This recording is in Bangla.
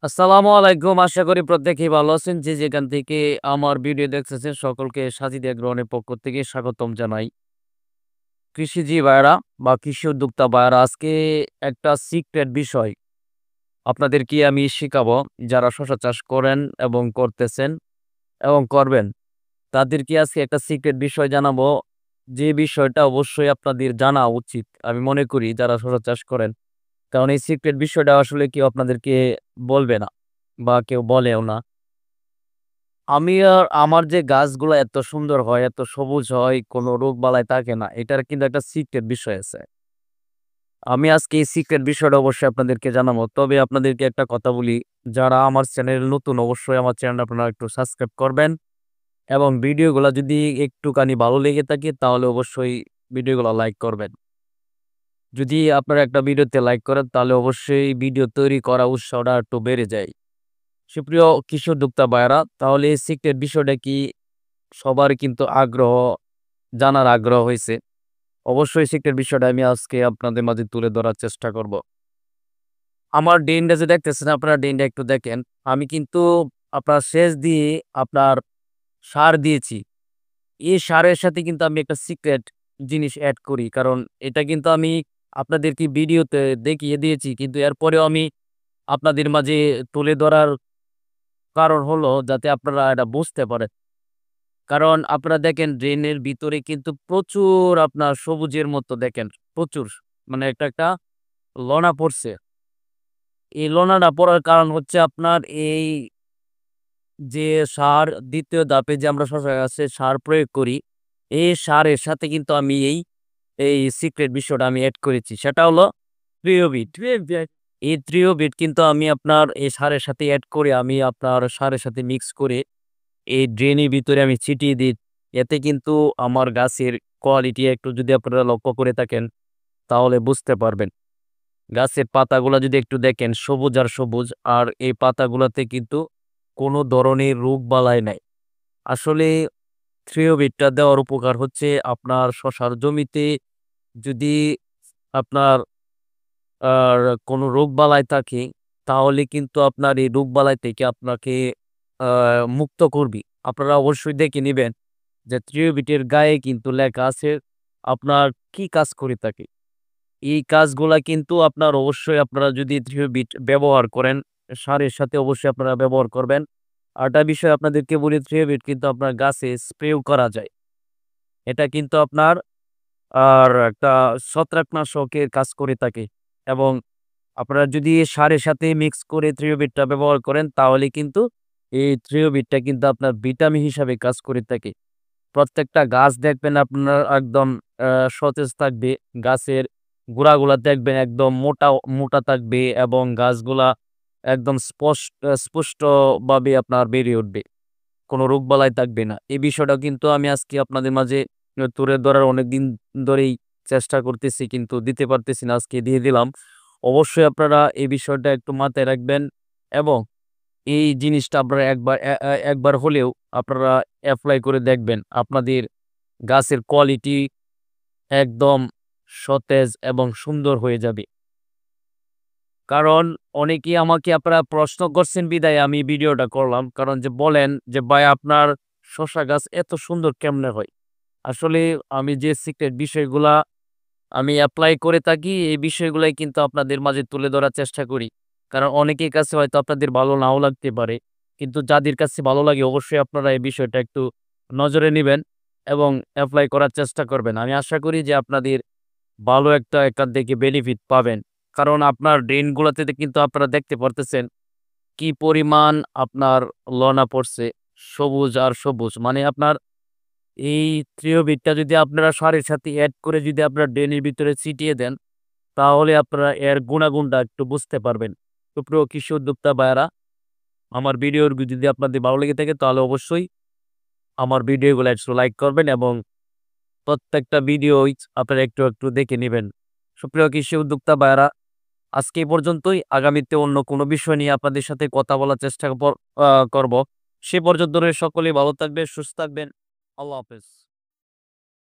আসসালামু আলাইকুম। আশা করি প্রত্যেকেই ভালো আছেন। যে যেখান থেকে আমার ভিডিও দেখতেছেন সকলকে সাজিদ এগ্রোনের পক্ষ থেকে স্বাগতম জানাই। কৃষিজীবী ভাইয়েরা বা কৃষি উদ্যোক্তা ভাইয়েরা আজকে একটা সিক্রেট বিষয় আপনাদেরকে আমি শিখাবো। যারা শসা চাষ করেন এবং করতেছেন এবং করবেন, তাদেরকে আজকে একটা সিক্রেট বিষয় জানাবো। যে বিষয়টা অবশ্যই আপনাদের জানা উচিত। আমি মনে করি যারা শসা চাষ করেন। কারণ এই সিক্রেট বিষয়টা আসলে কেউ আপনাদেরকে বলবে না বা কেউ বলেও না। আমি আর আমার যে গাছগুলা এত সুন্দর হয়, এত সবুজ হয়, কোনো রোগবালাই থাকে না। এটার কিন্তু একটা সিক্রেট বিষয় আছে। আমি আজকে এই সিক্রেট বিষয়টা অবশ্যই আপনাদেরকে জানাবো। তবে আপনাদেরকে একটা কথা বলি, যারা আমার চ্যানেলে নতুন অবশ্যই আমার চ্যানেলটা আপনারা একটু সাবস্ক্রাইব করবেন এবং ভিডিওগুলা যদি একটুখানি ভালো লেগে থাকে তাহলে অবশ্যই ভিডিওগুলা লাইক করবেন। যদি আপনারা একটা ভিডিওতে লাইক করেন তাহলে অবশ্যই ভিডিও তৈরি করা উৎসাহটা একটু বেড়ে যায়। সুপ্রিয় কৃষি উদ্যোক্তা ভাইয়েরা, তাহলে এই সিক্রেট বিষয়টা কি সবার কিন্তু জানার আগ্রহ হইছে। অবশ্যই সিক্রেট বিষয়টা আমি আজকে আপনাদের মাঝে তুলে ধরার চেষ্টা করব। আমার ড্রেনটা যে দেখতেছেন আপনারা ড্রেনটা একটু দেখেন। আমি কিন্তু আপনার সেচ দিয়ে আপনার সার দিয়েছি। এই সারের সাথে কিন্তু আমি একটা সিক্রেট জিনিস এড করি। কারণ এটা কিন্তু আমি আপনাদেরকে ভিডিওতে দেখিয়ে দিয়েছি। কিন্তু এরপরেও আমি আপনাদের মাঝে তুলে ধরার কারণ হলো যাতে আপনারা এটা বুঝতে পারেন। কারণ আপনারা দেখেন ড্রেনের ভিতরে কিন্তু প্রচুর আপনার সবুজের মতো দেখেন, প্রচুর। মানে একটা লনা পড়ছে। এই লনাটা পড়ার কারণ হচ্ছে আপনার এই যে সার ২য় ধাপে যে আমরা শশা গাছে সার প্রয়োগ করি, এই সারের সাথে কিন্তু আমি এই সিক্রেট বিষয়টা আমি এড করেছি। সেটা হলো থ্রিওবিট। এই থ্রিওবিট কিন্তু আমি আপনার এই সারের সাথে এড করে আমি আপনার সারের সাথে মিক্স করে এই ড্রেনের ভিতরে আমি ছিটিয়ে দিই। এতে কিন্তু আমার গাছের কোয়ালিটি একটু যদি আপনারা লক্ষ্য করে থাকেন তাহলে বুঝতে পারবেন। গাছের পাতাগুলা যদি একটু দেখেন সবুজ আর সবুজ। আর এই পাতাগুলাতে কিন্তু কোনো ধরনের রোগবালাই নাই। আসলে থ্রিওবিটটা দেওয়ার উপকার হচ্ছে আপনার শসার জমিতে যদি আপনার আর কোনো রোগবালাই থাকে তাহলে কিন্তু আপনার এই রোগবালাই থেকে আপনাকে আ মুক্ত করবে। আপনারা অবশ্যই দেখে নিবেন যে থ্রিওবিটের গায়ে কিন্তু লেখা আছে আপনার কি কাজ করে থাকে। এই কাজগুলা কিন্তু আপনার অবশ্যই আপনারা যদি থ্রিওবিট ব্যবহার করেন, সারের সাথে অবশ্যই আপনারা ব্যবহার করবেন। আরেকটা বিষয় আপনাদেরকে বলি থ্রিওবিট কিন্তু আপনার গাছে স্প্রেও করা যায়। এটা কিন্তু আপনার একটা ছত্রাকনাশকের কাজ করে থাকে এবং আপনারা যদি সারের সাথে মিক্স করে থ্রিওবিটটা ব্যবহার করেন তাহলে কিন্তু এই থ্রিওবিটটা কিন্তু আপনার ভিটামিন হিসাবে কাজ করে থাকে। প্রত্যেকটা গাছ দেখবেন আপনার একদম আ সতেজ থাকবে। গাছের গোড়াগুলা দেখবেন একদম মোটা মোটা থাকবে এবং গাছগুলা একদম স্পষ্টভাবে আপনার বেড়ে উঠবে। কোনো রোগবালাই থাকবে না। এই বিষয়টা কিন্তু আমি আজকে আপনাদের মাঝে তুলে ধরার অনেকদিন ধরেই চেষ্টা করতেছি কিন্তু দিতে পারতেছি না। আজকে দিয়ে দিলাম। অবশ্যই আপনারা এই বিষয়টা একটু মাথায় রাখবেন এবং এই জিনিসটা আপনারা একবার হলেও আপনারা এপ্লাই করে দেখবেন। আপনাদের গাছের কোয়ালিটি একদম সতেজ এবং সুন্দর হয়ে যাবে। কারণ অনেকেই আমাকে আপনারা প্রশ্ন করছেন বিধায় আমি ভিডিওটা করলাম। কারণ যে বলেন যে, "ভাই আপনার শসা গাছ এত সুন্দর কেমনে হয়?" আসলে আমি যে সিক্রেট বিষয়গুলা আমি এপ্লাই করে থাকি, এই বিষয়গুলাই কিন্তু আপনাদের মাঝে তুলে ধরার চেষ্টা করি। কারণ অনেকের কাছে হয়তো আপনাদের ভালো নাও লাগতে পারে। কিন্তু যাদের কাছে ভালো লাগে অবশ্যই আপনারা এই বিষয়টা একটু নজরে নিবেন এবং এপ্লাই করার চেষ্টা করবেন। আমি আশা করি যে আপনাদের ভালো একটা এখান থেকে বেনিফিট পাবেন। কারণ আপনার ড্রেন গুলাতে কিন্তু আপনারা দেখতে পারতেছেন কি পরিমাণ আপনার লনা পড়ছে। সবুজ আর সবুজ। মানে আপনার এই থ্রিওবিটটা যদি আপনারা সারের সাথে এড করে যদি আপনার ড্রেনের ভিতরে ছিটিয়ে দেন, তাহলে আপনারা এর গুণাগুণটা একটু বুঝতে পারবেন। সুপ্রিয় কৃষি উদ্যোক্তা ভাইয়েরা, আমার ভিডিওগুলো যদি আপনাদের ভালো লেগে থাকে তাহলে অবশ্যই আমার ভিডিওগুলো একটু লাইক করবেন এবং প্রত্যেকটা ভিডিওই আপনারা একটু দেখে নিবেন। সুপ্রিয় কৃষি উদ্যোক্তা ভাইয়েরা, আজকে এই পর্যন্তই। আগামীতে অন্য কোনো বিষয় নিয়ে আপনাদের সাথে কথা বলার চেষ্টা করব। সে পর্যন্ত সকলেই ভালো থাকবেন, সুস্থ থাকবেন। আল্লাহ হাফেজ।